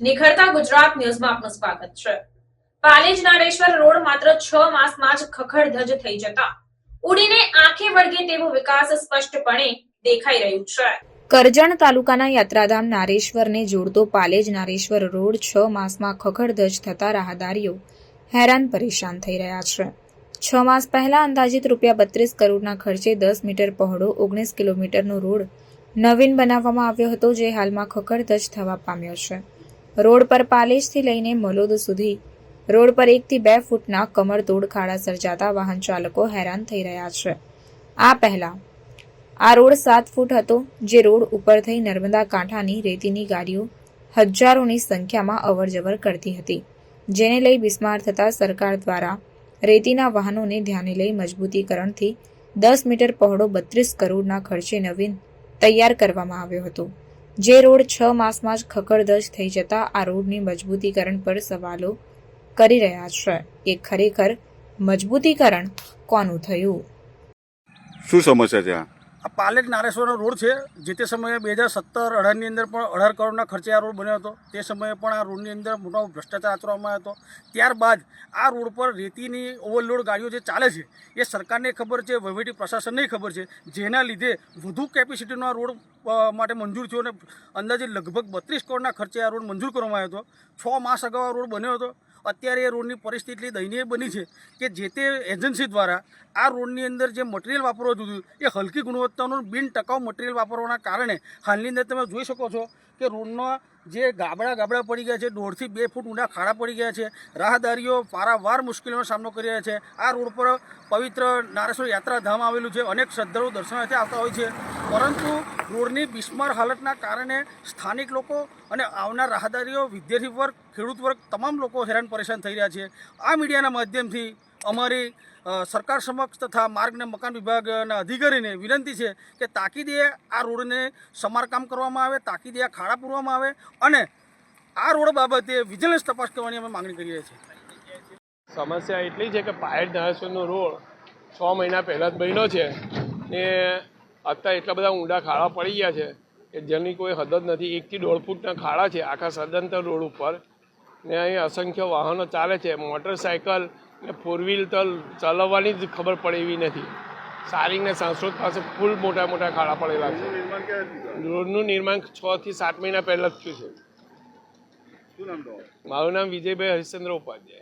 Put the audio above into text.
નિખરતા ગુજરાત ન્યૂઝમાં આપનું સ્વાગત છે। પાલેજ નારેશ્વર રોડ માત્ર 6 માસમાં જ ખખડધજ થઈ જતા ઉડીને આંખે વળગે તેવો વિકાસ સ્પષ્ટપણે દેખાઈ રહ્યું છે। કરજણ તાલુકાના યાત્રાધામ નારેશ્વરને જોડતો પાલેજ નારેશ્વર રોડ 6 માસમાં ખખડધજ થતા રાહદારીઓ હેરાન પરેશાન થઈ રહ્યા છે। 6 માસ પહેલા અંદાજિત ₹32 કરોડના ખર્ચે 10 મીટર પહોળો 19 કિલોમીટરનો રોડ નવીન બનાવવામાં આવ્યો હતો, જે હાલમાં ખખડધજ થવા પામ્યો છે। રોડ પર પાલેજથી લઈને મલોદ સુધી રોડ પર 1 થી 2 ફૂટના કમરતોડ ખાડા સર્જાતા વાહન ચાલકો હેરાન થઈ રહ્યા છે। આ પહેલા આ રોડ 7 ફૂટ હતો, જે રોડ ઉપર થઈ નર્મદા કાંઠાની રેતીની ગાડીઓ હજારોની સંખ્યામાં અવરજવર કરતી હતી, જેને લઈ બિસ્માર થતા સરકાર દ્વારા રેતીના વાહનોને ધ્યાને લઈ મજબૂતીકરણથી 10 મીટર પહોળો 32 કરોડના ખર્ચે નવીન તૈયાર કરવામાં આવ્યો હતો, જે રોડ 6 માસમાં જ ખખડધજ થઈ જતા આ રોડની મજબૂતીકરણ પર સવાલો કરી રહ્યા છે કે ખરેખર મજબૂતીકરણ કોનું થયું? શું સમસ્યા છે? આ પાલેજ નારેશ્વરનો રોડ છે। જે તે સમયે 2017-18ની અંદર પણ 18 કરોડના ખર્ચે આ રોડ બન્યો હતો। તે સમયે પણ આ રોડની અંદર મોટો ભ્રષ્ટાચાર આચરવામાં આવ્યો હતો। ત્યારબાદ આ રોડ પર રેતીની ઓવરલોડ ગાડીઓ જે ચાલે છે એ સરકારને ખબર છે, વહીવટી પ્રશાસનને ખબર છે, જેના લીધે વધુ કેપેસિટીનો આ રોડ માટે મંજૂર થયો અને અંદાજે લગભગ 32 કરોડના ખર્ચે આ રોડ મંજૂર કરવામાં આવ્યો હતો। 6 માસ અગાઉ આ રોડ બન્યો હતો। અત્યારે એ રોડની પરિસ્થિતિ એટલી દયનીય બની છે કે જે તે એજન્સી દ્વારા આ રોડની અંદર જે મટીરિયલ વાપરવું હતું એ હલકી ગુણવત્તાનું બિન ટકાઉ મટીરિયલ વાપરવાના કારણે હાલની અંદર તમે જોઈ શકો છો કે રોડના જે ગાબડા પડી ગયા છે, 1.5 થી 2 ફૂટ ઊંડા ખાડા પડી ગયા છે। રાહદારીઓ પારાવાર મુશ્કેલીનો સામનો કરી રહ્યા છે। આ રોડ પર પવિત્ર નારેશ્વર યાત્રાધામ આવેલું છે, અનેક શ્રદ્ધાળુઓ દર્શનાર્થે આવતા હોય છે, પરંતુ રોડની બિસ્માર હાલતના કારણે સ્થાનિક લોકો અને આવનાર રાહદારીઓ, વિદ્યાર્થી વર્ગ, ખેડૂત વર્ગ તમામ લોકો હેરાન પરેશાન થઈ રહ્યા છે। આ મીડિયાના માધ્યમથી અમારી સરકાર સમક્ષ તથા માર્ગ અને મકાન વિભાગના અધિકારીને વિનંતી છે કે તાકીદે આ રોડને સમારકામ કરવામાં આવે, તાકીદે આ ખાડા પૂરવામાં આવે અને આ રોડ બાબતે વિજિલન્સ તપાસ કરવાની અમે માંગણી કરીએ છીએ। સમસ્યા એટલી છે કે પાલેજ નારેશ્વરનો રોડ 6 મહિના પહેલાં જ બન્યો છે ને અત્યારે એટલા બધા ઊંડા ખાડા પડી ગયા છે કે જેની કોઈ હદ જ નથી। 1 થી 1.5 ફૂટના ખાડા છે આખા સદંતર રોડ ઉપર ને અહીં અસંખ્ય વાહનો ચાલે છે। મોટરસાઇકલ ને 4 વ્હીલ તો ચલાવવાની જ ખબર પડે એવી નથી। સારિંગ ને સાંસોદ પાસે ફૂલ મોટા મોટા ખાડા પડેલા છે। રોડનું નિર્માણ 6 થી 7 મહિના પહેલાં જ થયું છે। મારું નામ વિજયભાઈ હરિશ્ચંદ્ર ઉપાધ્યાય।